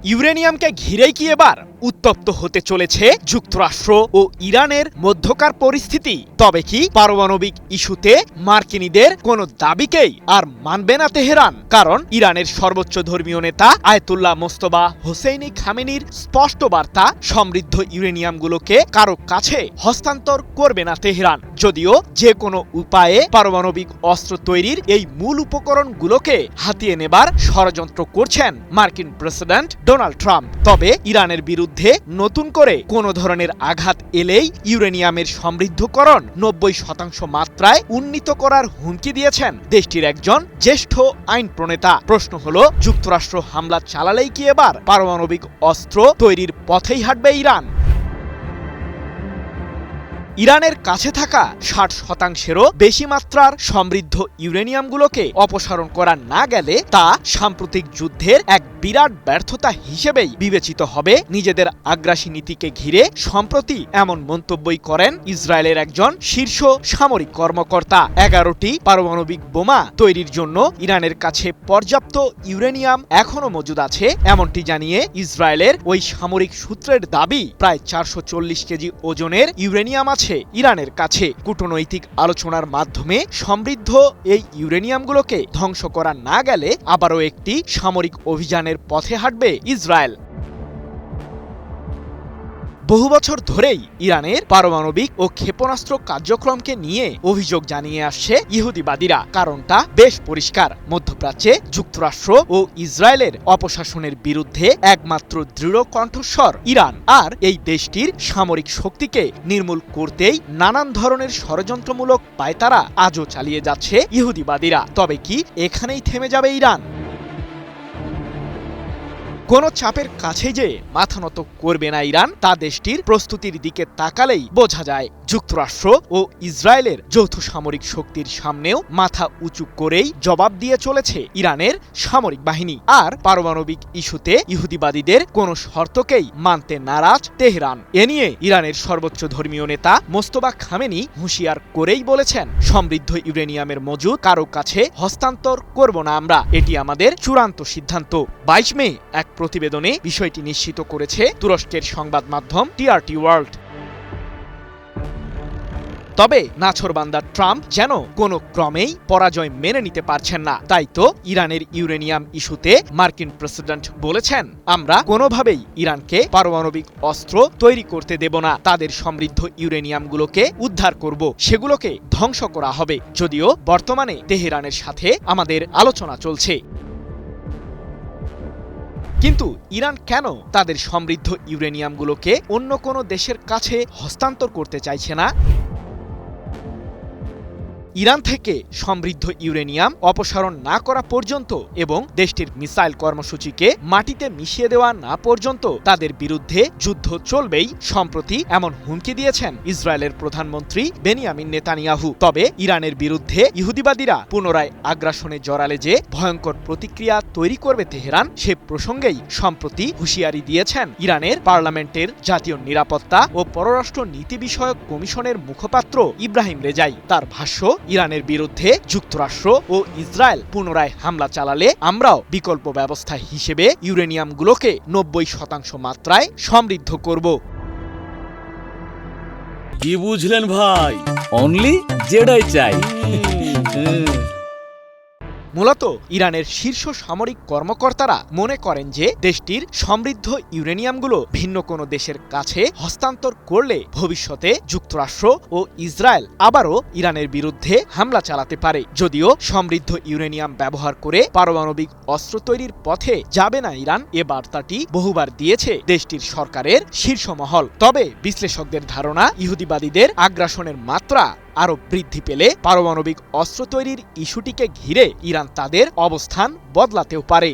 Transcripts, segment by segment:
ইউরেনিয়ামকে ঘিরেই কি এবার উত্তপ্ত হতে চলেছে যুক্তরাষ্ট্র ও ইরানের মধ্যকার পরিস্থিতি? তবে কি পারমাণবিক ইস্যুতে মার্কিনীদের কোনো দাবিকেই আর মানবে না তেহরান? কারণ ইরানের সর্বোচ্চ ধর্মীয় নেতা আয়াতুল্লাহ মোস্তফা হোসেইনি খামেনির স্পষ্ট বার্তা, সমৃদ্ধ ইউরেনিয়ামগুলোকে কারো কাছে হস্তান্তর করবে না তেহরান। যদিও যে কোনো উপায়ে পারমাণবিক অস্ত্র তৈরির এই মূল উপকরণগুলোকে হাতিয়ে নেবার ষড়যন্ত্র করছেন মার্কিন প্রেসিডেন্ট ডোনাল্ড ট্রাম্প। তবে ইরানের বিরুদ্ধে নতুন করে কোনো ধরনের আঘাত এলেই ইউরেনিয়ামের সমৃদ্ধকরণ 90% মাত্রায় উন্নীত করার হুমকি দিয়েছেন দেশটির একজন জ্যেষ্ঠ আইন প্রণেতা। প্রশ্ন হলো, যুক্তরাষ্ট্র হামলা চালালেই কি এবার পারমাণবিক অস্ত্র তৈরির পথেই হাঁটবে ইরান? ইরানের কাছে থাকা 60%-এরও বেশি মাত্রার সমৃদ্ধ ইউরেনিয়ামগুলোকে অপসারণ করা না গেলে তা সাম্প্রতিক যুদ্ধের এক বিরাট ব্যর্থতা হিসেবেই বিবেচিত হবে। নিজেদের আগ্রাসী নীতিকে ঘিরে সম্প্রতি এমন মন্তব্যই করেন ইসরায়েলের একজন শীর্ষ সামরিক কর্মকর্তা। 11টি পারমাণবিক বোমা তৈরির জন্য ইরানের কাছে পর্যাপ্ত ইউরেনিয়াম এখনও মজুদ আছে, এমনটি জানিয়ে ইসরায়েলের ওই সামরিক সূত্রের দাবি, প্রায় 440 কেজি ওজনের ইউরেনিয়াম আছে ইরানের কাছে। কূটনৈতিক আলোচনার মাধ্যমে সমৃদ্ধ এই ইউরেনিয়ামগুলোকে ধ্বংস করা না গেলে আবারও একটি সামরিক অভিযানের পথে হাঁটবে ইসরায়েল। বহু বছর ধরেই ইরানের পারমাণবিক ও ক্ষেপণাস্ত্র কার্যক্রমকে নিয়ে অভিযোগ জানিয়ে আসছে ইহুদিবাদীরা। কারণটা বেশ পরিষ্কার, মধ্যপ্রাচ্যে যুক্তরাষ্ট্র ও ইসরায়েলের অপশাসনের বিরুদ্ধে একমাত্র দৃঢ় কণ্ঠস্বর ইরান, আর এই দেশটির সামরিক শক্তিকে নির্মূল করতেই নানান ধরনের ষড়যন্ত্রমূলক পায়তারা আজও চালিয়ে যাচ্ছে ইহুদিবাদীরা। তবে কি এখানেই থেমে যাবে ইরান? কোনো চাপের কাছে যে মাথা নত করবে না ইরান, তা দেশটির প্রস্তুতির দিকে তাকালেই বোঝা যায়। যুক্তরাষ্ট্র ও ইসরায়েলের যৌথ সামরিক শক্তির সামনেও মাথা উঁচু করেই জবাব দিয়ে চলেছে ইরানের সামরিক বাহিনী। আর পারমাণবিক ইস্যুতে ইহুদিবাদীদের কোনো শর্তকেই মানতে নারাজ তেহরান। এ নিয়ে ইরানের সর্বোচ্চ ধর্মীয় নেতা মোস্তফা খামেনি হুঁশিয়ার করেই বলেছেন, সমৃদ্ধ ইউরেনিয়ামের মজুদ কারো কাছে হস্তান্তর করব না আমরা, এটি আমাদের চূড়ান্ত সিদ্ধান্ত। 22 মে এক প্রতিবেদনে বিষয়টি নিশ্চিত করেছে তুরস্কের সংবাদ মাধ্যম টিআরটি ওয়ার্ল্ড। তবে নাছোড়বান্দা ট্রাম্প যেন কোনো ক্রমেই পরাজয় মেনে নিতে পারছেন না। তাই তো ইরানের ইউরেনিয়াম ইস্যুতে মার্কিন প্রেসিডেন্ট বলেছেন, আমরা কোনোভাবেই ইরানকে পারমাণবিক অস্ত্র তৈরি করতে দেব না, তাদের সমৃদ্ধ ইউরেনিয়ামগুলোকে উদ্ধার করব, সেগুলোকে ধ্বংস করা হবে। যদিও বর্তমানে তেহরানের সাথে আমাদের আলোচনা চলছে। কিন্তু ইরান কেন তাদের সমৃদ্ধ ইউরেনিয়ামগুলোকে অন্য কোনো দেশের কাছে হস্তান্তর করতে চাইছে না? ইরান থেকে সমৃদ্ধ ইউরেনিয়াম অপসারণ না করা পর্যন্ত এবং দেশটির মিসাইল কর্মসূচিকে মাটিতে মিশিয়ে দেওয়া না পর্যন্ত তাদের বিরুদ্ধে যুদ্ধ চলবেই। সম্প্রতি এমন হুমকি দিয়েছেন ইসরায়েলের প্রধানমন্ত্রী বেনিয়ামিন নেতানিয়াহু। তবে ইরানের বিরুদ্ধে ইহুদিবাদীরা পুনরায় আগ্রাসনে জড়ালে যে ভয়ঙ্কর প্রতিক্রিয়া তৈরি করবে তেহরান, সে প্রসঙ্গেই সম্প্রতি হুঁশিয়ারি দিয়েছেন ইরানের পার্লামেন্টের জাতীয় নিরাপত্তা ও পররাষ্ট্র নীতি বিষয়ক কমিশনের মুখপাত্র ইব্রাহিম রেজাই। তার ভাষ্য, ইরানের বিরুদ্ধে যুক্তরাষ্ট্র ও ইসরায়েল পুনরায় হামলা চালালে আমরাও বিকল্প ব্যবস্থা হিসেবে ইউরেনিয়ামগুলোকে 90% মাত্রায় সমৃদ্ধ করব। কি বুঝলেন ভাই? অনলি যেটাই চাই। মূলত ইরানের শীর্ষ সামরিক কর্মকর্তারা মনে করেন যে দেশটির সমৃদ্ধ ইউরেনিয়ামগুলো ভিন্ন কোনো দেশের কাছে হস্তান্তর করলে ভবিষ্যতে যুক্তরাষ্ট্র ও ইসরায়েল আবারও ইরানের বিরুদ্ধে হামলা চালাতে পারে। যদিও সমৃদ্ধ ইউরেনিয়াম ব্যবহার করে পারমাণবিক অস্ত্র তৈরির পথে যাবে না ইরান, এ বার্তাটি বহুবার দিয়েছে দেশটির সরকারের শীর্ষ মহল। তবে বিশ্লেষকদের ধারণা, ইহুদিবাদীদের আগ্রাসনের মাত্রা আরও বৃদ্ধি পেলে পারমাণবিক অস্ত্র তৈরির ইস্যুটিকে ঘিরে ইরান তাদের অবস্থান বদলাতেও পারে।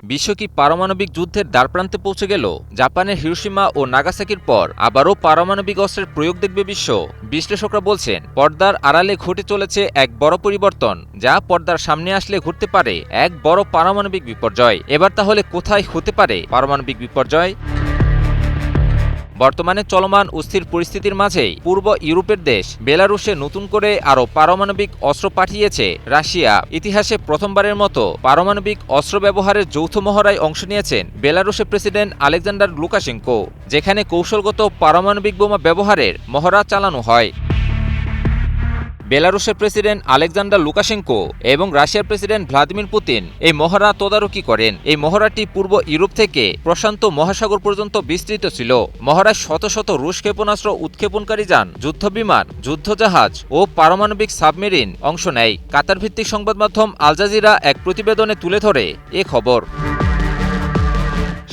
বিশ্ব কি পারমাণবিক যুদ্ধের দ্বারপ্রান্তে পৌঁছে গেল? জাপানের হিরোশিমা ও নাগাসাকির পর আবারও পারমাণবিক অস্ত্রের প্রয়োগ দেখবে বিশ্ব। বিশ্লেষকরা বলছেন, পর্দার আড়ালে ঘটে চলেছে এক বড় পরিবর্তন, যা পর্দার সামনে আসলে ঘটতে পারে এক বড় পারমাণবিক বিপর্যয়। এবার তাহলে কোথায় হতে পারে পারমাণবিক বিপর্যয়? বর্তমানে চলমান অস্থির পরিস্থিতির মাঝেই পূর্ব ইউরোপের দেশ বেলারুশে নতুন করে আরও পারমাণবিক অস্ত্র পাঠিয়েছে রাশিয়া। ইতিহাসে প্রথমবারের মতো পারমাণবিক অস্ত্র ব্যবহারের যৌথ মহড়ায় অংশ নিয়েছেন বেলারুশের প্রেসিডেন্ট আলেকজান্ডার লুকাশেঙ্কো, যেখানে কৌশলগত পারমাণবিক বোমা ব্যবহারের মহড়া চালানো হয়। বেলারুশের প্রেসিডেন্ট আলেকজান্ডার লুকাশেঙ্কো এবং রাশিয়ার প্রেসিডেন্ট ভ্লাদিমির পুতিন এই মহড়া তদারকি করেন। এই মহড়াটি পূর্ব ইউরোপ থেকে প্রশান্ত মহাসাগর পর্যন্ত বিস্তৃত ছিল। মহড়ায় শত শত রুশ ক্ষেপণাস্ত্র উৎক্ষেপণকারী যান, যুদ্ধবিমান, যুদ্ধজাহাজ ও পারমাণবিক সাবমেরিন অংশ নেয়। কাতার ভিত্তিক সংবাদ মাধ্যম আল জাজিরা এক প্রতিবেদনে তুলে ধরে এ খবর।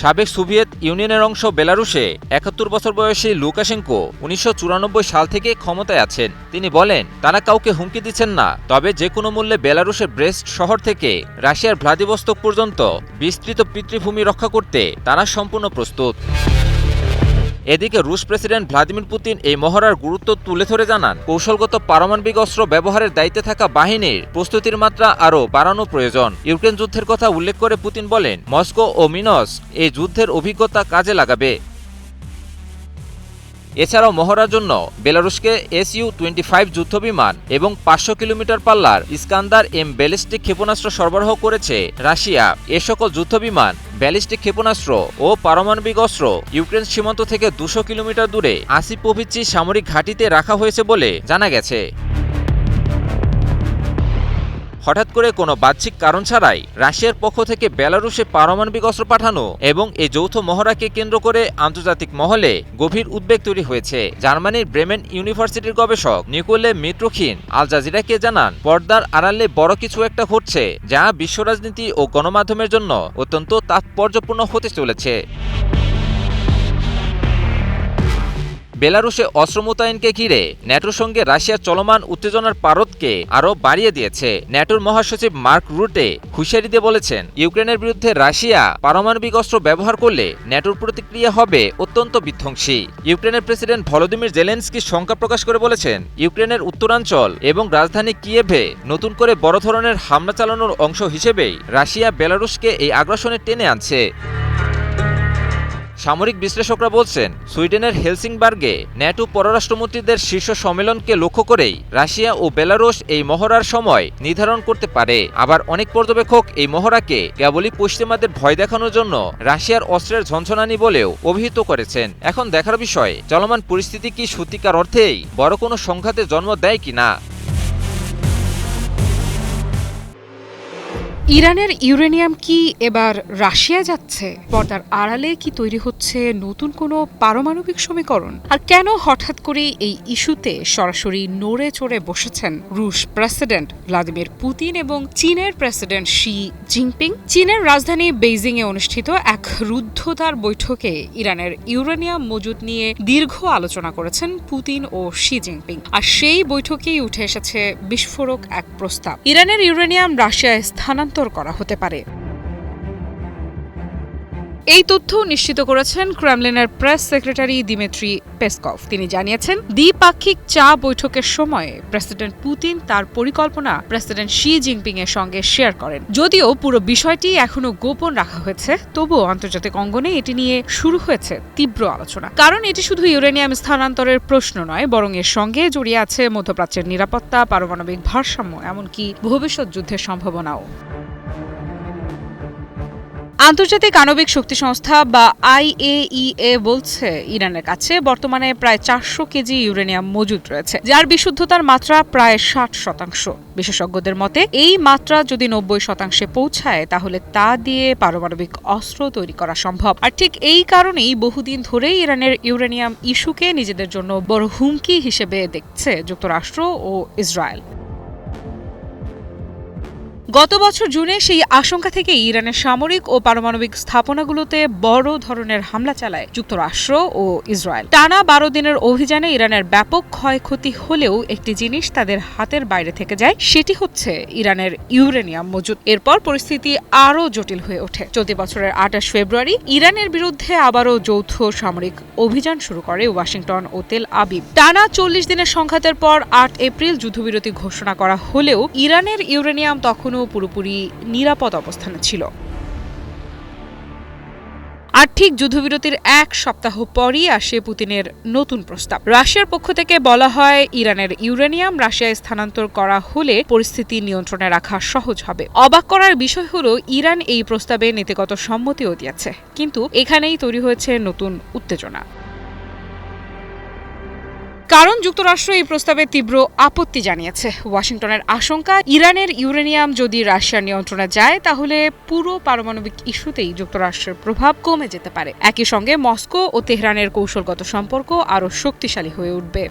সাবেক সোভিয়েত ইউনিয়নের অংশ বেলারুশে ৭১ বছর বয়সী লুকাশেঙ্কো ১৯৯৪ সাল থেকে ক্ষমতায় আছেন। তিনি বলেন, তারা কাউকে হুমকি দিচ্ছেন না, তবে যে কোনো মূল্যে বেলারুশের ব্রেস্ট শহর থেকে রাশিয়ার ভ্লাদিভস্তক পর্যন্ত বিস্তৃত পিতৃভূমি রক্ষা করতে তারা সম্পূর্ণ প্রস্তুত। এদিকে রুশ প্রেসিডেন্ট ভ্লাদিমির পুতিন এই মহড়ার গুরুত্ব তুলে ধরে জানান, কৌশলগত পারমাণবিক অস্ত্র ব্যবহারের দায়িত্বে থাকা বাহিনীর প্রস্তুতির মাত্রা আরও বাড়ানো প্রয়োজন। ইউক্রেন যুদ্ধের কথা উল্লেখ করে পুতিন বলেন, মস্কো ও মিনস্ক এই যুদ্ধের অভিজ্ঞতা কাজে লাগাবে। এছাড়াও মহড়ার জন্য বেলারুশকে SU-25 যুদ্ধবিমান এবং ৫০০ কিলোমিটার পাল্লার ইস্কান্দার এম ব্যালিস্টিক ক্ষেপণাস্ত্র সরবরাহ করেছে রাশিয়া। এ সকল যুদ্ধবিমান, ব্যালিস্টিক ক্ষেপণাস্ত্র ও পারমাণবিক অস্ত্র ইউক্রেন সীমান্ত থেকে ২০০ কিলোমিটার দূরে আসিপোভিচি সামরিক ঘাঁটিতে রাখা হয়েছে বলে জানা গেছে। হঠাৎ করে কোনো বাহ্যিক কারণ ছাড়াই রাশিয়ার পক্ষ থেকে বেলারুশে পারমাণবিক অস্ত্র পাঠানো এবং এই যৌথ মহড়াকে কেন্দ্র করে আন্তর্জাতিক মহলে গভীর উদ্বেগ তৈরি হয়েছে। জার্মানির ব্রেমেন ইউনিভার্সিটির গবেষক নিকোলে মিত্রোখিন আল জাজিরাকে জানান, পর্দার আড়ালে বড় কিছু একটা ঘটছে যা বিশ্ব রাজনীতি ও গণমাধ্যমের জন্য অত্যন্ত তাৎপর্যপূর্ণ হতে চলেছে। বেলারুশে অস্ত্র মোতায়েনকে ঘিরে ন্যাটোর সঙ্গে রাশিয়ার চলমান উত্তেজনার পারদকে আরও বাড়িয়ে দিয়েছে। ন্যাটোর মহাসচিব মার্ক রুটে হুঁশিয়ারি দিয়ে বলেছেন, ইউক্রেনের বিরুদ্ধে রাশিয়া পারমাণবিক অস্ত্র ব্যবহার করলে ন্যাটোর প্রতিক্রিয়া হবে অত্যন্ত বিধ্বংসী। ইউক্রেনের প্রেসিডেন্ট ভলোদিমির জেলেনস্কি শঙ্কা প্রকাশ করে বলেছেন, ইউক্রেনের উত্তরাঞ্চল এবং রাজধানী কিয়েভে নতুন করে বড় ধরনের হামলা চালানোর অংশ হিসেবেই রাশিয়া বেলারুশকে এই আগ্রাসনে টেনে আনছে। সামরিক বিশ্লেষকরা বলছেন, সুইডেনের হেলসিংবার্গে ন্যাটো পররাষ্ট্রমন্ত্রীদের শীর্ষ সম্মেলনকে লক্ষ্য করেই রাশিয়া ও বেলারুশ এই মহড়ার সময় নির্ধারণ করতে পারে। আবার অনেক পর্যবেক্ষক এই মহড়াকে কেবলই পশ্চিমাদের ভয় দেখানোর জন্য রাশিয়ার অস্ত্রের ঝনঝনানি বলেও অভিহিত করেছেন। এখন দেখার বিষয়, চলমান পরিস্থিতি কি সত্যিকার অর্থেই বড় কোনো সংঘাতের জন্ম দেয় কিনা। ইরানের ইউরেনিয়াম কি এবার রাশিয়া যাচ্ছে? পর্দার আড়ালে কি তৈরি হচ্ছে নতুন কোনো পারমাণবিক সমীকরণ? আর কেন হঠাৎ করে এই ইস্যুতে সরাসরি নড়ে চড়ে বসেছেন রুশ প্রেসিডেন্ট ভ্লাদিমির পুতিন এবং চীনের প্রেসিডেন্ট শি জিনপিং? চীনের রাজধানী বেইজিং এ অনুষ্ঠিত এক রুদ্ধদ্বার বৈঠকে ইরানের ইউরেনিয়াম মজুত নিয়ে দীর্ঘ আলোচনা করেছেন পুতিন ও শি জিনপিং। আর সেই বৈঠকেই উঠে এসেছে বিস্ফোরক এক প্রস্তাব, ইরানের ইউরেনিয়াম রাশিয়ায় স্থানান্তর করা হতে পারে। এই তথ্য নিশ্চিত করেছেন ক্রেমলিনের প্রেস সেক্রেটারি দিমিত্রি পেসকভ। তিনি জানিয়েছেন, দ্বিপাক্ষিক চা বৈঠকের সময় প্রেসিডেন্ট পুতিন তার পরিকল্পনা প্রেসিডেন্ট শি জিনপিং এর সঙ্গে শেয়ার করেন। যদিও পুরো বিষয়টি এখনো গোপন রাখা হয়েছে, তবুও আন্তর্জাতিক অঙ্গনে এটি নিয়ে শুরু হয়েছে তীব্র আলোচনা। কারণ এটি শুধু ইউরেনিয়াম স্থানান্তরের প্রশ্ন নয়, বরং এর সঙ্গে জড়িয়ে আছে মধ্যপ্রাচ্যের নিরাপত্তা, পারমাণবিক ভারসাম্য, এমনকি ভবিষ্যৎ যুদ্ধের সম্ভাবনাও। আন্তর্জাতিক আণবিক শক্তি সংস্থা বা IAEA বলছে, ইরানের কাছে বর্তমানে প্রায় 400 কেজি ইউরেনিয়াম মজুদ রয়েছে, যার বিশুদ্ধতার মাত্রা প্রায় 60%। বিশেষজ্ঞদের মতে এই মাত্রা যদি 90% পৌঁছায়, তাহলে তা দিয়ে পারমাণবিক অস্ত্র তৈরি করা সম্ভব। আর ঠিক এই কারণেই বহুদিন ধরেই ইরানের ইউরেনিয়াম ইস্যুকে নিজেদের জন্য বড় হুমকি হিসেবে দেখছে যুক্তরাষ্ট্র ও ইসরায়েল। গত বছর জুনে সেই আশঙ্কা থেকে ইরানের সামরিক ও পারমাণবিক স্থাপনাগুলোতে বড় ধরনের হামলা চালায় যুক্তরাষ্ট্র ও ইসরায়েল। টানা 12 দিনের অভিযানে ইরানের ব্যাপক ক্ষয়ক্ষতি হলেও একটি জিনিস তাদের হাতের বাইরে থেকে যায়, সেটি হচ্ছে ইরানের ইউরেনিয়াম মজুদ। এরপর পরিস্থিতি আরও জটিল হয়ে ওঠে। চলতি বছরের 28 ফেব্রুয়ারি ইরানের বিরুদ্ধে আবারও যৌথ সামরিক অভিযান শুরু করে ওয়াশিংটন ও তেল আবিব। টানা 40 দিনের সংঘাতের পর 8 এপ্রিল যুদ্ধবিরতি ঘোষণা করা হলেও ইরানের ইউরেনিয়াম তখনও পুরোপুরি নিরাপদ অবস্থানে ছিল। আর ঠিক যুদ্ধবিরতির এক সপ্তাহ পরই আসে পুতিনের নতুন প্রস্তাব। রাশিয়ার পক্ষ থেকে বলা হয়, ইরানের ইউরেনিয়াম রাশিয়ায় স্থানান্তর করা হলে পরিস্থিতি নিয়ন্ত্রণে রাখা সহজ হবে। অবাক করার বিষয় হলো, ইরান এই প্রস্তাবে নীতিগত সম্মতিও দিয়েছে, কিন্তু এখানেই তৈরি হয়েছে নতুন উত্তেজনা। কারণ যুক্তরাষ্ট্র এই প্রস্তাবে তীব্র আপত্তি জানিয়েছে। ওয়াশিংটনের আশঙ্কা, ইরানের ইউরেনিয়াম যদি রাশিয়ার নিয়ন্ত্রণে যায় তাহলে পুরো পারমাণবিক ইস্যুতেই যুক্তরাষ্ট্রের প্রভাব কমে যেতে পারে। একই সঙ্গে মস্কো ও তেহরানের কৌশলগত সম্পর্ক আরও শক্তিশালী হয়ে উঠবে।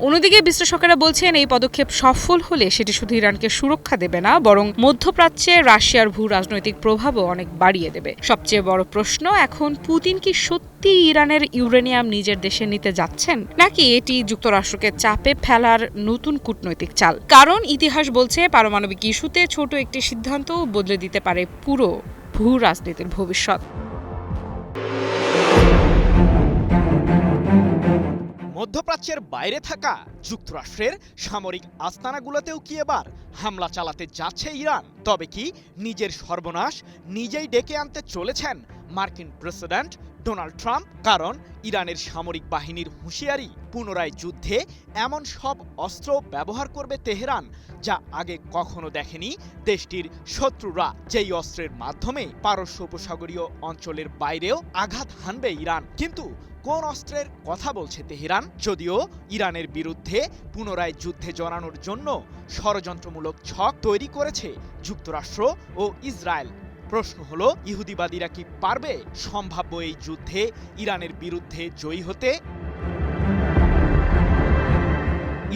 অন্যদিকে বিশ্লেষকেরা বলছেন, এই পদক্ষেপ সফল হলে সেটি শুধু ইরানকে সুরক্ষা দেবে না, বরং মধ্যপ্রাচ্যে রাশিয়ার ভূ রাজনৈতিক প্রভাবও অনেক বাড়িয়ে দেবে। সবচেয়ে বড় প্রশ্ন এখন, পুতিন কি সত্যি ইরানের ইউরেনিয়াম নিজের দেশে নিতে যাচ্ছেন, নাকি এটি যুক্তরাষ্ট্রকে চাপে ফেলার নতুন কূটনৈতিক চাল? কারণ ইতিহাস বলছে, পারমাণবিক ইস্যুতে ছোট একটি সিদ্ধান্ত বদলে দিতে পারে পুরো ভূ রাজনীতির ভবিষ্যৎ। মধ্যপ্রাচ্যের বাইরে থাকা যুক্তরাষ্ট্রের সামরিক আস্তানাগুলোতেও কি এবার হামলা চালাতে যাচ্ছে ইরান? তবে কি নিজের সর্বনাশ নিজেই ডেকে আনতে চলেছেন মার্কিন প্রেসিডেন্ট ডোনাল্ড ট্রাম্প? কারণ ইরানের সামরিক বাহিনীর হুঁশিয়ারি, পুনরায় যুদ্ধে এমন সব অস্ত্র ব্যবহার করবে তেহরান যা আগে কখনো দেখেনি দেশটির শত্রুরা, যেই অস্ত্রের মাধ্যমে পারস্য উপসাগরীয় অঞ্চলের বাইরেও আঘাত হানবে ইরান। কিন্তু কোন অস্ত্রের কথা বলছে তেহরান? যদিও ইরানের বিরুদ্ধে পুনরায় যুদ্ধে জড়ানোর জন্য ষড়যন্ত্রমূলক ছক তৈরি করেছে যুক্তরাষ্ট্র ও ইসরায়েল। প্রশ্ন হলো, ইহুদিবাদীরা কি পারবে সম্ভাব্য এই যুদ্ধে ইরানের বিরুদ্ধে জয়ী হতে?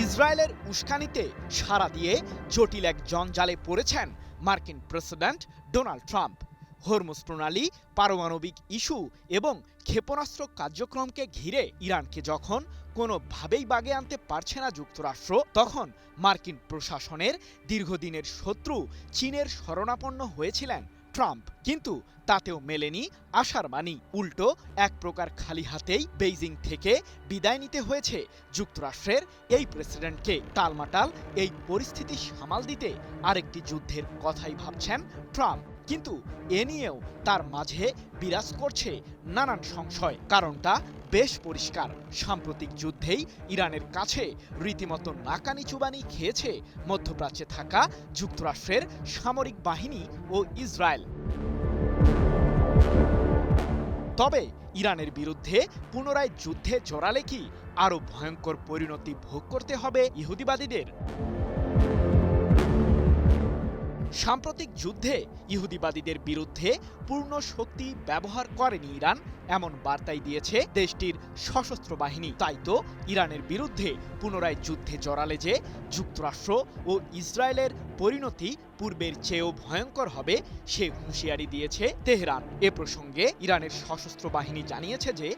ইসরায়েলের উস্কানিতে সাড়া দিয়ে জটিল এক জঞ্জালে পড়েছেন মার্কিন প্রেসিডেন্ট ডোনাল্ড ট্রাম্প। হরমুজ প্রণালী, পারমাণবিক ইস্যু এবং ক্ষেপণাস্ত্র কার্যক্রমকে ঘিরে ইরানকে যখন কোনোভাবেই বাগে আনতে পারছে না যুক্তরাষ্ট্র, তখন মার্কিন প্রশাসনের দীর্ঘদিনের শত্রু চীনের শরণাপন্ন হয়েছিলেন ট্রাম্প। কিন্তু তাতেও মেলেনি আশার বাণী। উল্টো এক প্রকার খালি হাতেই বেইজিং থেকে বিদায় নিতে হয়েছে যুক্তরাষ্ট্রের এই প্রেসিডেন্টকে। টালমাটাল এই পরিস্থিতি সামাল দিতে আরেকটি যুদ্ধের কথাই ভাবছেন ট্রাম্প। কিন্তু এ নিয়েও তার মাঝে বিরাজ করছে নানান সংশয়। কারণটা বেশ পরিষ্কার, সাম্প্রতিক যুদ্ধেই ইরানের কাছে রীতিমতো নাকানি চুবানি খেয়েছে মধ্যপ্রাচ্যে থাকা যুক্তরাষ্ট্রের সামরিক বাহিনী ও ইসরায়েল। তবে ইরানের বিরুদ্ধে পুনরায় যুদ্ধে জড়ালে কি আরো ভয়ঙ্কর পরিণতি ভোগ করতে হবে ইহুদিবাদীদের? সাম্প্রতিক যুদ্ধে ইহুদিবাদীদের বিরুদ্ধে পূর্ণ শক্তি ব্যবহার করেনি ইরান, এমন বার্তাই দিয়েছে দেশটির সশস্ত্র বাহিনী। তাই তো ইরানের বিরুদ্ধে পুনরায় যুদ্ধে জড়ালে যে যুক্তরাষ্ট্র ও ইসরায়েলের পরিণতি পূর্বের চেয়েও ভয়ঙ্কর হবে, সে হুঁশিয়ারি দিয়েছে তেহরান। এ প্রসঙ্গে ইরানের সশস্ত্র বাহিনী জানিয়েছে যে,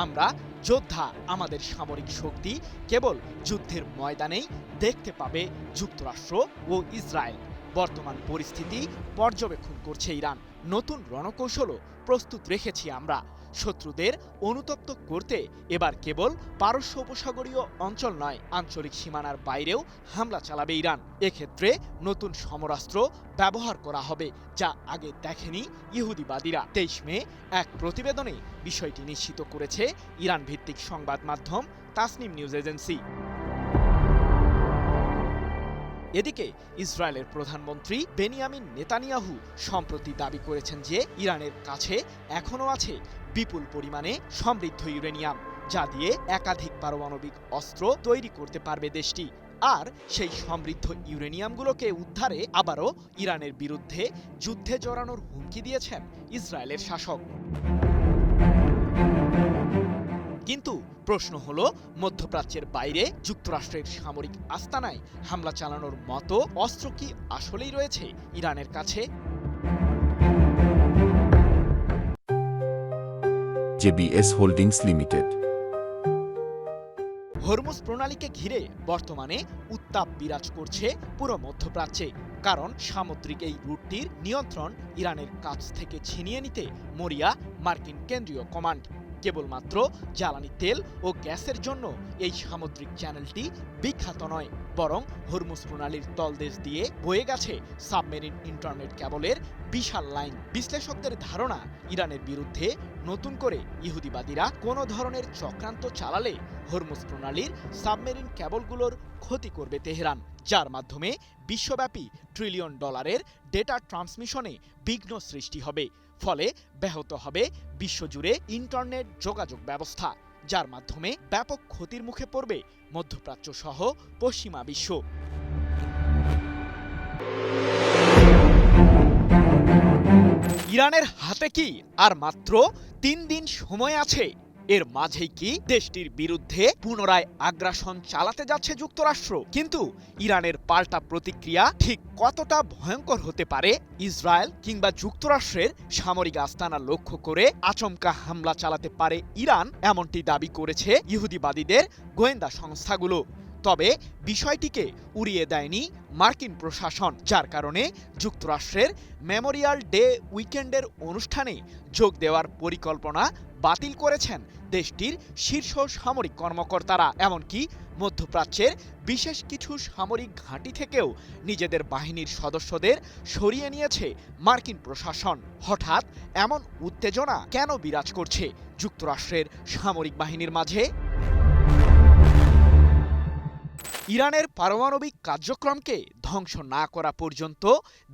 আমরা যোদ্ধা, আমাদের সামরিক শক্তি কেবল যুদ্ধের ময়দানেই দেখতে পাবে যুক্তরাষ্ট্র ও ইসরায়েল। বর্তমান পরিস্থিতি পর্যবেক্ষণ করছে ইরান। নতুন রণকৌশলও প্রস্তুত রেখেছি আমরা। শত্রুদের অনুতপ্ত করতে এবার কেবল পারস্য উপসাগরীয় অঞ্চল নয়, আঞ্চলিক সীমানার বাইরেও হামলা চালাবে ইরান। এক্ষেত্রে নতুন সমরাস্ত্র ব্যবহার করা হবে, যা আগে দেখেনি ইহুদিবাদীরা। 23 মে এক প্রতিবেদনে বিষয়টি নিশ্চিত করেছে ইরান ভিত্তিক সংবাদ মাধ্যম তাসনিম নিউজ এজেন্সি। এদিকে ইসরায়েলের প্রধানমন্ত্রী বেনিয়ামিন নেতানিয়াহু সম্প্রতি দাবি করেছেন যে, ইরানের কাছে এখনও আছে বিপুল পরিমাণে সমৃদ্ধ ইউরেনিয়াম, যা দিয়ে একাধিক পারমাণবিক অস্ত্র তৈরি করতে পারবে দেশটি। আর সেই সমৃদ্ধ ইউরেনিয়ামগুলোকে উদ্ধারে আবারও ইরানের বিরুদ্ধে যুদ্ধে জড়ানোর হুমকি দিয়েছেন ইসরায়েলের শাসক। কিন্তু প্রশ্ন হলো, মধ্যপ্রাচ্যের বাইরে যুক্তরাষ্ট্রের সামরিক আস্তানায় হামলা চালানোর মতো অস্ত্র কি আসলেই রয়েছে ইরানের কাছে? JBS holdings limited. হরমুজ প্রণালীকে ঘিরে বর্তমানে উত্তাপ বিরাজ করছে পুরো মধ্যপ্রাচ্যে। কারণ সামুদ্রিক এই রুটটির নিয়ন্ত্রণ ইরানের কাছ থেকে ছিনিয়ে নিতে মরিয়া মার্কিন কেন্দ্রীয় কমান্ড। কেবলমাত্র জ্বালানি তেল ও গ্যাসের জন্য এই সামুদ্রিক চ্যানেলটি বিখ্যাত নয়, বরং হরমুজ প্রণালীর তলদেশ দিয়ে বয়ে গেছে সাবমেরিন ইন্টারনেট কেবলের বিশাল লাইন। বিশ্লেষকদের ধারণা, ইরানের বিরুদ্ধে নতুন করে ইহুদিবাদীরা কোনো ধরনের চক্রান্ত চালালে হরমুজ প্রণালীর সাবমেরিন কেবলগুলোর ক্ষতি করবে তেহরান, যার মাধ্যমে বিশ্বব্যাপী ট্রিলিয়ন ডলারের ডেটা ট্রান্সমিশনে বিঘ্ন সৃষ্টি হবে। ফলে ব্যাহত হবে বিশ্বজুড়ে ইন্টারনেট যোগাযোগ ব্যবস্থা, যার মাধ্যমে ব্যাপক ক্ষতির মুখে পড়বে মধ্যপ্রাচ্য সহ পশ্চিমা বিশ্ব। ইরানের হাতে কি আর মাত্র 3 দিন সময় আছে? এর মাঝেই কি দেশটির বিরুদ্ধে পুনরায় আগ্রাসন চালাতে যাচ্ছে যুক্তরাষ্ট্র? কিন্তু ইরানের পাল্টা প্রতিক্রিয়া ঠিক কতটা ভয়ঙ্কর হতে পারে? ইসরায়েল কিংবা যুক্তরাষ্ট্রের সামরিক আস্তানা লক্ষ্য করে আচমকা হামলা চালাতে পারে ইরান, এমনটি দাবি করেছে ইহুদিবাদীদের গোয়েন্দা সংস্থাগুলো। তবে বিষয়টিকে উড়িয়ে দেয়নি মার্কিন প্রশাসন, যার কারণে যুক্তরাষ্ট্রের মেমোরিয়াল ডে উইকেন্ডের অনুষ্ঠানে যোগ দেওয়ার পরিকল্পনা বাতিল করেছেন দেশটির শীর্ষ সামরিক কর্মকর্তারা। এমনকি মধ্যপ্রাচ্যের বিশেষ কিছু সামরিক ঘাঁটি থেকেও নিজেদের বাহিনীর সদস্যদের সরিয়ে নিয়েছে মার্কিন প্রশাসন। হঠাৎ এমন উত্তেজনা কেন বিরাজ করছে যুক্তরাষ্ট্রের সামরিক বাহিনীর মাঝে? ইরানের পারমাণবিক কার্যক্রমকে ধ্বংস না করা পর্যন্ত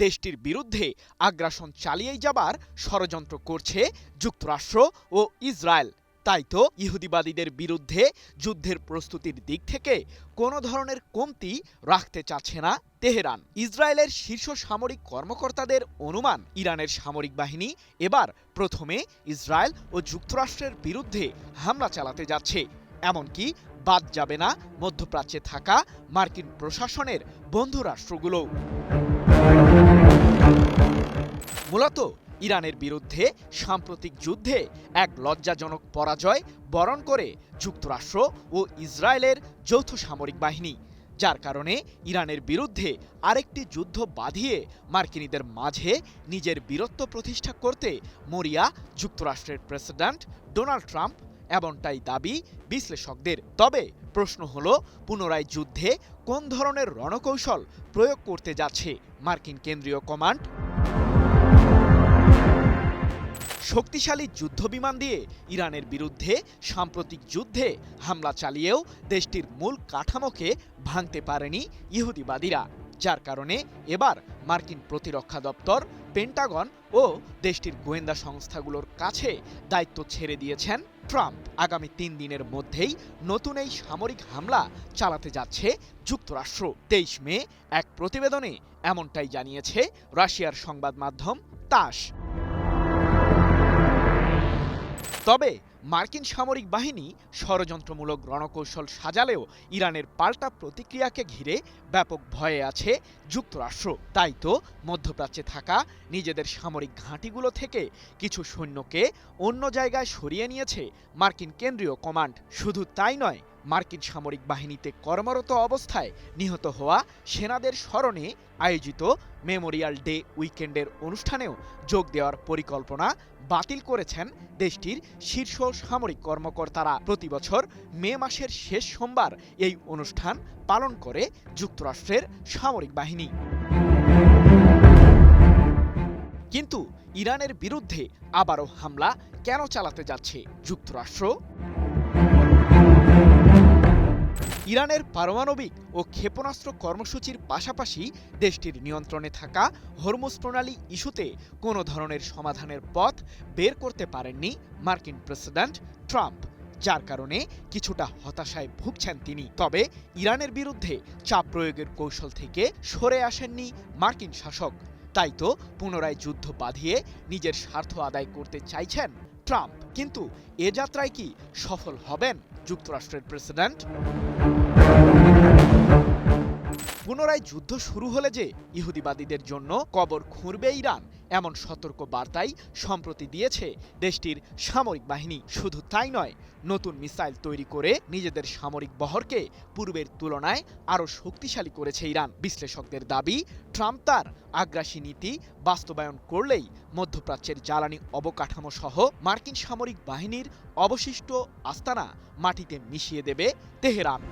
দেশটির বিরুদ্ধে আগ্রাসন চালিয়েই যাবার ষড়যন্ত্র করছে যুক্তরাষ্ট্র ও ইসরায়েল। তাই তো ইহুদিবাদীদের বিরুদ্ধে যুদ্ধের প্রস্তুতির দিক থেকে কোনো ধরনের কমতি রাখতে চাচ্ছে না তেহরান। ইসরায়েলের শীর্ষ সামরিক কর্মকর্তাদের অনুমান, ইরানের সামরিক বাহিনী এবার প্রথমে ইসরায়েল ও যুক্তরাষ্ট্রের বিরুদ্ধে হামলা চালাতে যাচ্ছে। এমনকি বাদ যাবে না মধ্যপ্রাচ্যে থাকা মার্কিন প্রশাসনের বন্ধু রাষ্ট্রগুলো। মূলত ইরানের বিরুদ্ধে সাম্প্রতিক যুদ্ধে এক লজ্জাজনক পরাজয় বরণ করে যুক্তরাষ্ট্র ও ইসরায়েলের যৌথ সামরিক বাহিনী, যার কারণে ইরানের বিরুদ্ধে আরেকটি যুদ্ধ বাঁধিয়ে মার্কিনীদের মাঝে নিজের বীরত্ব প্রতিষ্ঠা করতে মরিয়া যুক্তরাষ্ট্রের প্রেসিডেন্ট ডোনাল্ড ট্রাম্প, এমনটাই দাবি বিশ্লেষকদের। তবে প্রশ্ন হলো, পুনরায় যুদ্ধে কোন ধরনের রণকৌশল প্রয়োগ করতে যাচ্ছে মার্কিন কেন্দ্রীয় কমান্ড? শক্তিশালী যুদ্ধবিমান দিয়ে ইরানের বিরুদ্ধে সাম্প্রতিক যুদ্ধে হামলা চালিয়েও দেশটির মূল কাঠামোকে ভাঙতে পারেনি ইহুদিবাদীরা, যার কারণে এবার মার্কিন প্রতিরক্ষা দপ্তর, পেন্টাগন ও দেশটির গোয়েন্দা সংস্থাগুলোর কাছে দায়িত্ব ছেড়ে দিয়েছেন ট্রাম্প। আগামী 3 দিনের মধ্যেই নতুন এই সামরিক হামলা চালাতে যাচ্ছে যুক্তরাষ্ট্র। 23 মে এক প্রতিবেদনে এমনটাই জানিয়েছে রাশিয়ার সংবাদ মাধ্যম তাস। তবে মার্কিন সামরিক বাহিনী ষড়যন্ত্রমূলক রণকৌশল সাজালেও ইরানের পাল্টা প্রতিক্রিয়াকে ঘিরে ব্যাপক ভয়ে আছে যুক্তরাষ্ট্র। তাই তো মধ্যপ্রাচ্যে থাকা নিজেদের সামরিক ঘাঁটিগুলো থেকে কিছু সৈন্যকে অন্য জায়গায় সরিয়ে নিয়েছে মার্কিন কেন্দ্রীয় কমান্ড। শুধু তাই নয়, মার্কিন সামরিক বাহিনীতে কর্মরত অবস্থায় নিহত হওয়া সেনাদের স্মরণে আয়োজিত মেমোরিয়াল ডে উইকেন্ডের অনুষ্ঠানেও যোগ দেওয়ার পরিকল্পনা বাতিল করেছেন দেশটির শীর্ষ সামরিক কর্মকর্তারা। প্রতি বছর মে মাসের শেষ সোমবার এই অনুষ্ঠান পালন করে যুক্তরাষ্ট্রের সামরিক বাহিনী। কিন্তু ইরানের বিরুদ্ধে আবারও হামলা কেন চালাতে যাচ্ছে যুক্তরাষ্ট্র? ইরানের পারমাণবিক ও ক্ষেপণাস্ত্র কর্মসূচির পাশাপাশি দেশটির নিয়ন্ত্রণে থাকা হরমুজ প্রণালী ইস্যুতে কোনো ধরনের সমাধানের পথ বের করতে পারেননি মার্কিন প্রেসিডেন্ট ট্রাম্প, যার কারণে কিছুটা হতাশায় ভুগছেন তিনি। তবে ইরানের বিরুদ্ধে চাপ প্রয়োগের কৌশল থেকে সরে আসেননি মার্কিন শাসক। তাই তো পুনরায় যুদ্ধ বাঁধিয়ে নিজের স্বার্থ আদায় করতে চাইছেন ট্রাম্প। কিন্তু এ যাত্রায় কি সফল হবেন যুক্তরাষ্ট্রের প্রেসিডেন্ট? পুনরায় যুদ্ধ শুরু হলে যে ইহুদিবাদীদের জন্য কবর খুঁড়বে ইরান, এমন সতর্ক বার্তাই সম্প্রতি দিয়েছে দেশটির সামরিক বাহিনী। শুধু তাই নয়, নতুন মিসাইল তৈরি করে নিজেদের সামরিক বহরকে পূর্বের তুলনায় আরও শক্তিশালী করেছে ইরান। বিশ্লেষকদের দাবি, ট্রাম্প তার আগ্রাসী নীতি বাস্তবায়ন করলেই মধ্যপ্রাচ্যের জ্বালানি অবকাঠামো সহ মার্কিন সামরিক বাহিনীর অবশিষ্ট আস্তানা মাটিতে মিশিয়ে দেবে তেহরান।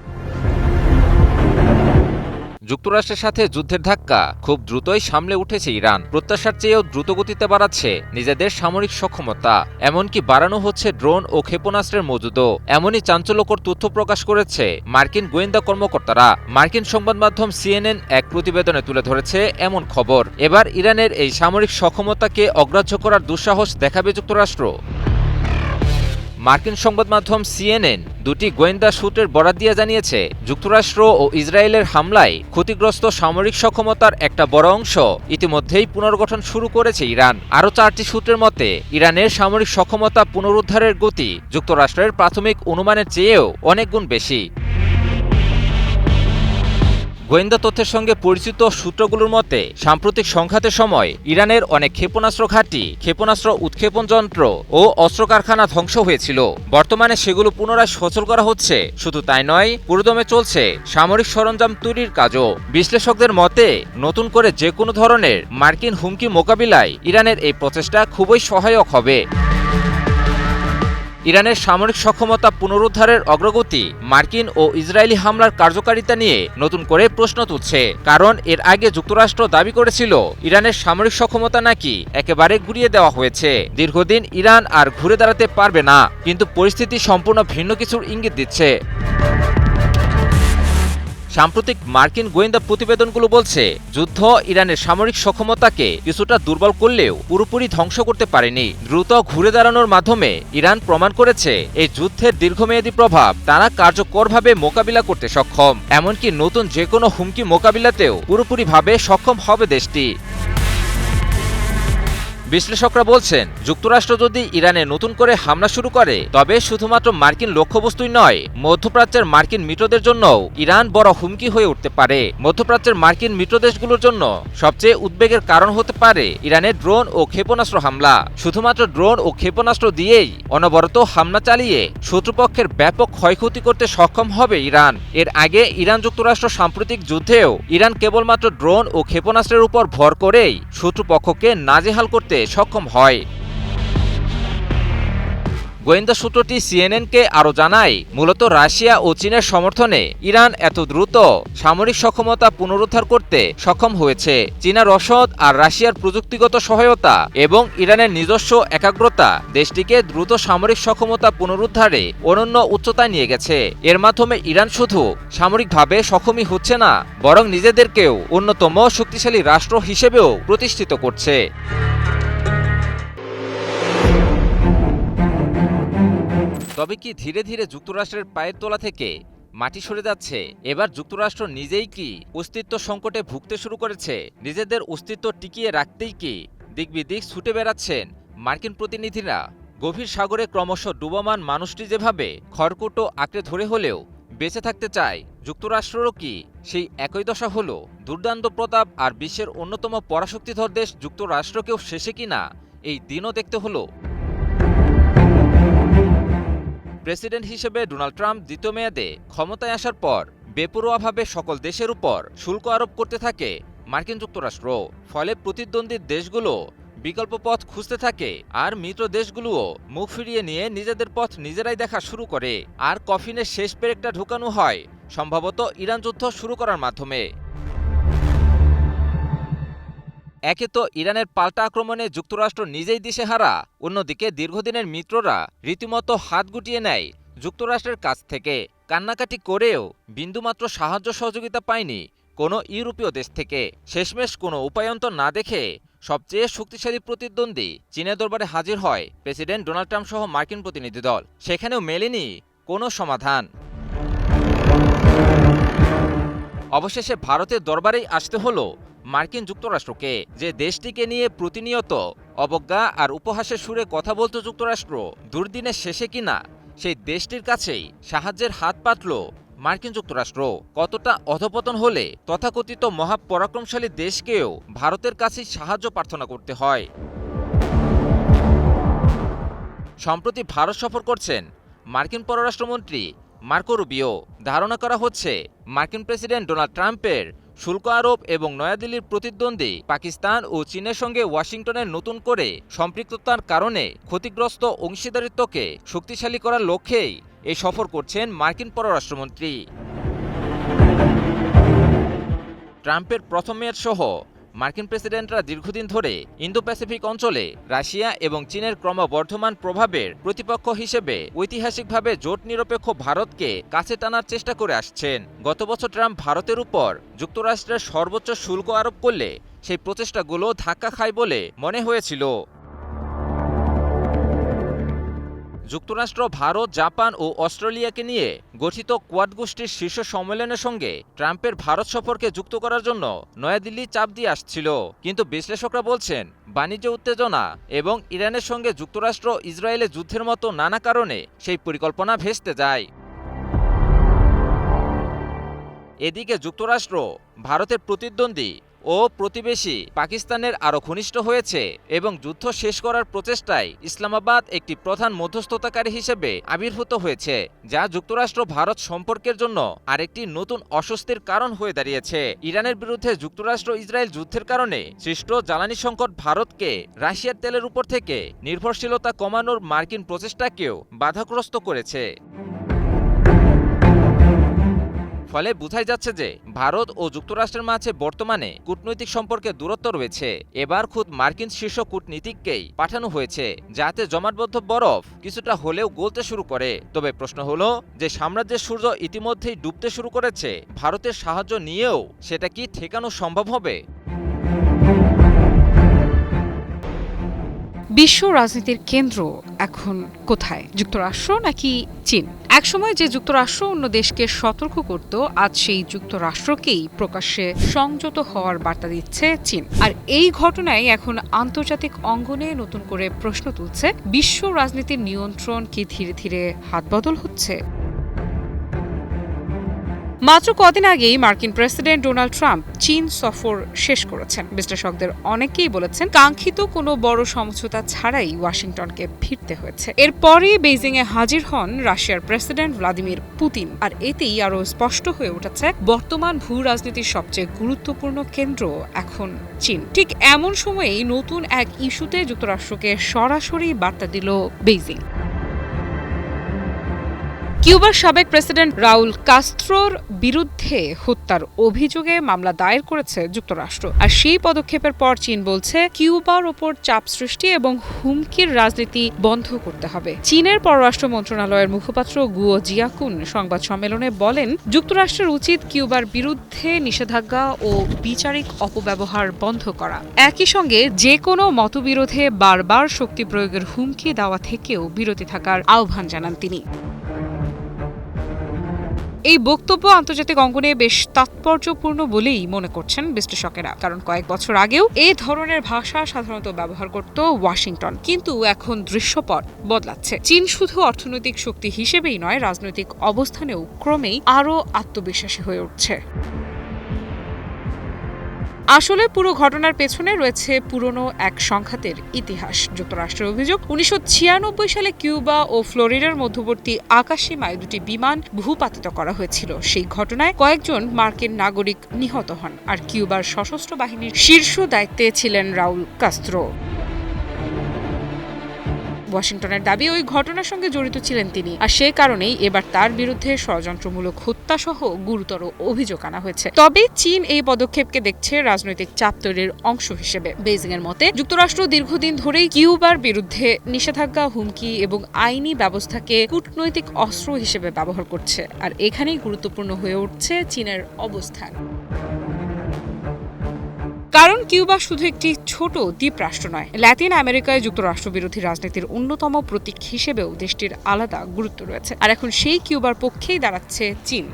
যুক্তরাষ্ট্রের সাথে যুদ্ধের ধাক্কা খুব দ্রুতই সামলে উঠেছে ইরান। প্রত্যাশার চেয়েও দ্রুতগতিতে বাড়াচ্ছে নিজেদের সামরিক সক্ষমতা, এমনকি বাড়ানো হচ্ছে ড্রোন ও ক্ষেপণাস্ত্রের মজুদও। এমনই চাঞ্চল্যকর তথ্য প্রকাশ করেছে মার্কিন গোয়েন্দা কর্মকর্তারা। মার্কিন সংবাদ মাধ্যম সিএনএন এক প্রতিবেদনে তুলে ধরেছে এমন খবর। এবার ইরানের এই সামরিক সক্ষমতাকে অগ্রাহ্য করার দুঃসাহস দেখাবে যুক্তরাষ্ট্র। মার্কিন সংবাদ মাধ্যম সিএনএন দুটি গোয়েন্দা সূত্রের বরাত দিয়ে জানিয়েছে, যুক্তরাষ্ট্র ও ইসরায়েলের হামলায় ক্ষতিগ্রস্ত সামরিক সক্ষমতার একটা বড় অংশ ইতিমধ্যেই পুনর্গঠন শুরু করেছে ইরান। আরও 4টি সূত্রের মতে, ইরানের সামরিক সক্ষমতা পুনরুদ্ধারের গতি যুক্তরাষ্ট্রের প্রাথমিক অনুমানের চেয়েও অনেক গুণ বেশি। গোয়েন্দা তথ্যের সঙ্গে পরিচিত সূত্রগুলোর মতে, সাম্প্রতিক সংঘাতের সময় ইরানের অনেক ক্ষেপণাস্ত্র ঘাঁটি, ক্ষেপণাস্ত্র উৎক্ষেপণ যন্ত্র ও অস্ত্র কারখানা ধ্বংস হয়েছিল। বর্তমানে সেগুলো পুনরায় সচল করা হচ্ছে। শুধু তাই নয়, পুরোদমে চলছে সামরিক সরঞ্জাম তৈরির কাজও। বিশ্লেষকদের মতে, নতুন করে যে কোনো ধরনের মার্কিন হুমকি মোকাবিলায় ইরানের এই প্রচেষ্টা খুবই সহায়ক হবে। ইরানের সামরিক সক্ষমতা পুনরুদ্ধারের অগ্রগতি মার্কিন ও ইসরায়েলি হামলার কার্যকারিতা নিয়ে নতুন করে প্রশ্ন তুলছে। কারণ এর আগে যুক্তরাষ্ট্র দাবি করেছিল ইরানের সামরিক সক্ষমতা নাকি একেবারে গুড়িয়ে দেওয়া হয়েছে। দীর্ঘদিন ইরান আর ঘুরে দাঁড়াতে পারবে না, কিন্তু পরিস্থিতি সম্পূর্ণ ভিন্ন কিছুর ইঙ্গিত দিচ্ছে। সাম্প্রতিক মার্কিন গোয়েন্দা প্রতিবেদনগুলো বলছে, যুদ্ধ ইরানের সামরিক সক্ষমতাকে কিছুটা দুর্বল করলেও পুরোপুরি ধ্বংস করতে পারেনি। দ্রুত ঘুরে দাঁড়ানোর মাধ্যমে ইরান প্রমাণ করেছে এই যুদ্ধের দীর্ঘমেয়াদী প্রভাব তারা কার্যকরভাবে মোকাবিলা করতে সক্ষম। এমনকি নতুন যে কোনো হুমকি মোকাবিলাতেও পুরোপুরিভাবে সক্ষম হবে দেশটি। বিশ্লেষকরা বলছেন, যুক্তরাষ্ট্র যদি ইরানে নতুন করে হামলা শুরু করে, তবে শুধুমাত্র মার্কিন লক্ষ্যবস্তুই নয়, মধ্যপ্রাচ্যের মার্কিন মিত্রদের জন্যও ইরান বড় হুমকি হয়ে উঠতে পারে। মধ্যপ্রাচ্যের মার্কিন মিত্রদেশগুলোর জন্য সবচেয়ে উদ্বেগের কারণ হতে পারে ইরানের ড্রোন ও ক্ষেপণাস্ত্র হামলা। শুধুমাত্র ড্রোন ও ক্ষেপণাস্ত্র দিয়েই অনবরত হামলা চালিয়ে শত্রুপক্ষের ব্যাপক ক্ষয়ক্ষতি করতে সক্ষম হবে ইরান। এর আগে ইরান যুক্তরাষ্ট্র সাম্প্রতিক যুদ্ধেও ইরান কেবলমাত্র ড্রোন ও ক্ষেপণাস্ত্রের উপর ভর করেই শত্রুপক্ষকে নাজেহাল করতে সক্ষম হয়। গোয়েন্দা সূত্রটি সিএনএনকে আরও জানায়, মূলত রাশিয়া ও চীনের সমর্থনে ইরান এত দ্রুত সামরিক সক্ষমতা পুনরুদ্ধার করতে সক্ষম হয়েছে। চীনা রসদ আর রাশিয়ার প্রযুক্তিগত সহায়তা এবং ইরানের নিজস্ব একাগ্রতা দেশটিকে দ্রুত সামরিক সক্ষমতা পুনরুদ্ধারে অনন্য উচ্চতায় নিয়ে গেছে। এর মাধ্যমে ইরান শুধু সামরিকভাবে সক্ষমই হচ্ছে না, বরং নিজেদেরকেও অন্যতম শক্তিশালী রাষ্ট্র হিসেবেও প্রতিষ্ঠিত করছে। তবে কি ধীরে ধীরে যুক্তরাষ্ট্রের পায়ের তলা থেকে মাটি সরে যাচ্ছে? এবার যুক্তরাষ্ট্র নিজেই কি অস্তিত্ব সংকটে ভুগতে শুরু করেছে? নিজেদের অস্তিত্ব টিকিয়ে রাখতেই কি দিকবিদিক ছুটে বেড়াচ্ছেন মার্কিন প্রতিনিধিরা? গভীর সাগরে ক্রমশ ডুবমান মানুষটি যেভাবে খড়কুটো আঁকড়ে ধরে হলেও বেঁচে থাকতে চায়, যুক্তরাষ্ট্রেরও কি সেই একই দশা হলো? দুর্দান্ত প্রতাপ আর বিশ্বের অন্যতম পরাশক্তিধর দেশ যুক্তরাষ্ট্রকেও শেষে কিনা এই দিনও দেখতে হলো। প্রেসিডেন্ট হিসেবে ডোনাল্ড ট্রাম্প দ্বিতীয় মেয়াদে ক্ষমতায় আসার পর বেপরোয়াভাবে সকল দেশের উপর শুল্ক আরোপ করতে থাকে মার্কিন যুক্তরাষ্ট্র। ফলে প্রতিদ্বন্দ্বী দেশগুলো বিকল্প পথ খুঁজতে থাকে, আর মিত্র দেশগুলোও মুখ ফিরিয়ে নিয়ে নিজেদের পথ নিজেরাই দেখা শুরু করে। আর কফিনের শেষ পেরেকটা ঢুকানো হয় সম্ভবত ইরান যুদ্ধ শুরু করার মাধ্যমে। একে তো ইরানের পাল্টা আক্রমণে যুক্তরাষ্ট্র নিজেই দিশেহারা, অন্যদিকে দীর্ঘদিনের মিত্ররা রীতিমতো হাত গুটিয়ে নেয় যুক্তরাষ্ট্রের কাছ থেকে। কান্নাকাটি করেও বিন্দুমাত্র সাহায্য সহযোগিতা পায়নি কোনো ইউরোপীয় দেশ থেকে। শেষমেশ কোনো উপায়ন্তর না দেখে সবচেয়ে শক্তিশালী প্রতিদ্বন্দ্বী চীনের দরবারে হাজির হয় প্রেসিডেন্ট ডোনাল্ড ট্রাম্প সহ মার্কিন প্রতিনিধি দল। সেখানেও মেলেনি কোনো সমাধান। অবশেষে ভারতের দরবারেই আসতে হলো মার্কিন যুক্তরাষ্ট্রকে, যে দেশটিকে নিয়ে প্রতিনিয়ত অবজ্ঞা আর উপহাসের সুরে কথা বলতো যুক্তরাষ্ট্র, দুর্দিনের শেষে কিনা সেই দেশটির কাছেই সাহায্যের হাত পাতল মার্কিন যুক্তরাষ্ট্র। কতটা অধপতন হলে তথাকথিত মহাপরাক্রমশালী দেশকেও ভারতের কাছে সাহায্য প্রার্থনা করতে হয়। সম্প্রতি ভারত সফর করছেন মার্কিন পররাষ্ট্রমন্ত্রী মার্কো রুবিও। ধারণা করা হচ্ছে মার্কিন প্রেসিডেন্ট ডোনাল্ড ট্রাম্পের শুল্ক আরোপ এবং নয়াদিল্লির প্রতিদ্বন্দ্বী পাকিস্তান ও চীনের সঙ্গে ওয়াশিংটনের নতুন করে সম্পৃক্ততার কারণে ক্ষতিগ্রস্ত অংশীদারিত্বকে শক্তিশালী করার লক্ষ্যেই এই সফর করছেন মার্কিন পররাষ্ট্রমন্ত্রী। ট্রাম্পের প্রথম মেয়াদ সহ মার্কিন প্রেসিডেন্টরা দীর্ঘদিন ধরে ইন্দো প্যাসিফিক অঞ্চলে রাশিয়া এবং চীনের ক্রমবর্ধমান প্রভাবের প্রতিপক্ষ হিসেবে ঐতিহাসিকভাবে জোট নিরপেক্ষ ভারতকে কাছে টানার চেষ্টা করে আসছেন। গত বছর ট্রাম্প ভারতের উপর যুক্তরাষ্ট্রের সর্বোচ্চ শুল্ক আরোপ করলে সেই প্রচেষ্টাগুলো ধাক্কা খায় বলে মনে হয়েছিল। যুক্তরাষ্ট্র, ভারত, জাপান ও অস্ট্রেলিয়াকে নিয়ে গঠিত কোয়াড গোষ্ঠীর শীর্ষ সম্মেলনের সঙ্গে ট্রাম্পের ভারত সফরকে যুক্ত করার জন্য নয়াদিল্লি চাপ দিয়ে আসছিল। কিন্তু বিশ্লেষকরা বলছেন, বাণিজ্য উত্তেজনা এবং ইরানের সঙ্গে যুক্তরাষ্ট্র ইসরায়েলের যুদ্ধের মতো নানা কারণে সেই পরিকল্পনা ভেস্তে যায়। এদিকে যুক্তরাষ্ট্র ভারতের প্রতিদ্বন্দ্বী ও প্রতিবেশী পাকিস্তানের আরও ঘনিষ্ঠ হয়েছে এবং যুদ্ধ শেষ করার প্রচেষ্টায় ইসলামাবাদ একটি প্রধান মধ্যস্থতাকারী হিসেবে আবির্ভূত হয়েছে, যা যুক্তরাষ্ট্র ভারত সম্পর্কের জন্য আরেকটি নতুন অস্বস্তির কারণ হয়ে দাঁড়িয়েছে। ইরানের বিরুদ্ধে যুক্তরাষ্ট্র ইসরায়েল যুদ্ধের কারণে সৃষ্ট জ্বালানি সংকট ভারতকে রাশিয়ার তেলের উপর থেকে নির্ভরশীলতা কমানোর মার্কিন প্রচেষ্টাকেও বাধাগ্রস্ত করেছে। ফলে বোঝাই যাচ্ছে যে ভারত ও যুক্তরাষ্ট্রের মাঝে বর্তমানে কূটনৈতিক সম্পর্কে দূরত্ব রয়েছে। এবার খুদ মার্কিন শীর্ষ কূটনীতিককেই পাঠানো হয়েছে, যাতে জমাটবদ্ধ বরফ কিছুটা হলেও গলতে শুরু করে। তবে প্রশ্ন হলো যে সাম্রাজ্যের সূর্য ইতিমধ্যেই ডুবতে শুরু করেছে, ভারতের সাহায্য নিয়েও সেটা কি ঠেকানো সম্ভব হবে? বিশ্ব রাজনীতির কেন্দ্র এখন কোথায়, যুক্তরাষ্ট্র নাকি চীন? একসময় যে যুক্তরাষ্ট্র অন্য দেশকে সতর্ক করত, আজ সেই যুক্তরাষ্ট্রকেই প্রকাশ্যে সংযত হওয়ার বার্তা দিচ্ছে চীন। আর এই ঘটনায় এখন আন্তর্জাতিক অঙ্গনে নতুন করে প্রশ্ন তুলছে, বিশ্ব রাজনীতির নিয়ন্ত্রণ কি ধীরে ধীরে হাতবদল হচ্ছে? মাত্র কদিন আগেই মার্কিন প্রেসিডেন্ট ডোনাল্ড ট্রাম্প চীন সফর শেষ করেছেন। বিশ্লেষকদের অনেকেই বলেছেন, কাঙ্ক্ষিত কোনো বড় সমঝোতা ছাড়াই ওয়াশিংটনকে ফিরতে হয়েছে। এরপরই বেইজিংয়ে হাজির হন রাশিয়ার প্রেসিডেন্ট ভ্লাদিমির পুতিন। আর এতেই আরও স্পষ্ট হয়ে উঠেছে, বর্তমান ভূ রাজনীতির সবচেয়ে গুরুত্বপূর্ণ কেন্দ্র এখন চীন। ঠিক এমন সময়েই নতুন এক ইস্যুতে যুক্তরাষ্ট্রকে সরাসরি বার্তা দিল বেইজিং। কিউবার সাবেক প্রেসিডেন্ট রাউল কাস্ত্রোর বিরুদ্ধে হত্যার অভিযোগে মামলা দায়ের করেছে যুক্তরাষ্ট্র। আর সেই পদক্ষেপের পর চীন বলছে, কিউবার ওপর চাপ সৃষ্টি এবং হুমকির রাজনীতি বন্ধ করতে হবে। চীনের পররাষ্ট্র মন্ত্রণালয়ের মুখপাত্র গুয়ো জিয়াকুন সংবাদ সম্মেলনে বলেন, যুক্তরাষ্ট্রের উচিত কিউবার বিরুদ্ধে নিষেধাজ্ঞা ও বিচারিক অপব্যবহার বন্ধ করা। একই সঙ্গে যে কোনো মতবিরোধে বারবার শক্তি প্রয়োগের হুমকি দেওয়া থেকেও বিরতি থাকার আহ্বান জানান তিনি। এই বক্তব্য আন্তর্জাতিক অঙ্গনে বেশ তাৎপর্যপূর্ণ বলেই মনে করছেন বিশ্লেষকেরা, কারণ কয়েক বছর আগেও এই ধরনের ভাষা সাধারণত ব্যবহার করত ওয়াশিংটন। কিন্তু এখন দৃশ্যপট বদলাচ্ছে। চীন শুধু অর্থনৈতিক শক্তি হিসেবেই নয়, রাজনৈতিক অবস্থানেও ক্রমেই আরও আত্মবিশ্বাসী হয়ে উঠছে। আসলে পুরো ঘটনার পেছনে রয়েছে পুরনো এক সংঘাতের ইতিহাস। যুক্তরাষ্ট্রের অভিযোগ, 1996 সালে কিউবা ও ফ্লোরিডার মধ্যবর্তী আকাশসীমায় দুটি বিমান ভূপাতিত করা হয়েছিল। সেই ঘটনায় কয়েকজন মার্কিন নাগরিক নিহত হন, আর কিউবার সশস্ত্র বাহিনীর শীর্ষ দায়িত্বে ছিলেন রাউল কাস্ত্রো। ওয়াশিংটনের দাবি, ওই ঘটনার সঙ্গে জড়িত ছিলেন তিনি, আর সে কারণেই এবার তার বিরুদ্ধে ষড়যন্ত্রমূলক হত্যাসহ গুরুতর অভিযোগ আনা হয়েছে। তবে চীন এই পদক্ষেপকে দেখছে রাজনৈতিক চাপ তৈরির অংশ হিসেবে। বেইজিং এর মতে, যুক্তরাষ্ট্র দীর্ঘদিন ধরেই কিউবার বিরুদ্ধে নিষেধাজ্ঞা, হুমকি এবং আইনি ব্যবস্থাকে কূটনৈতিক অস্ত্র হিসেবে ব্যবহার করছে। আর এখানেই গুরুত্বপূর্ণ হয়ে উঠছে চীনের অবস্থান। কারণ কিউবা শুধু একটি ছোট দ্বীপ রাষ্ট্র নয়, ল্যাটিন আমেরিকায় যুক্তরাষ্ট্র বিরোধী রাজনীতির অন্যতম প্রতীক হিসেবেও দেশটির আলাদা গুরুত্ব রয়েছে। আর এখন সেই কিউবার পক্ষেই দাঁড়াচ্ছে চীন।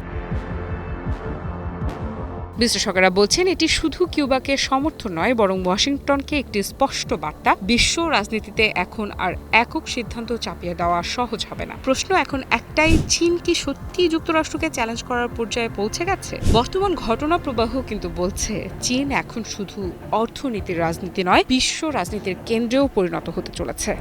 বিশ্লেষকেরা বলছেন এটি শুধু কিউবাকে সমর্থন নয় বরং ওয়াশিংটনকে একটি স্পষ্ট বার্তা, বিশ্ব রাজনীতিতে এখন আর একক সিদ্ধান্ত চাপিয়ে দেওয়া সহজ হবে না। প্রশ্ন এখন একটাই, চীন কি সত্যি যুক্তরাষ্ট্রকে চ্যালেঞ্জ করার পর্যায়ে পৌঁছে গেছে? বর্তমান ঘটনা প্রবাহ কিন্তু বলছে চীন এখন শুধু অর্থনীতির রাজনীতি নয়, বিশ্ব রাজনীতির কেন্দ্রেও পরিণত হতে চলেছে।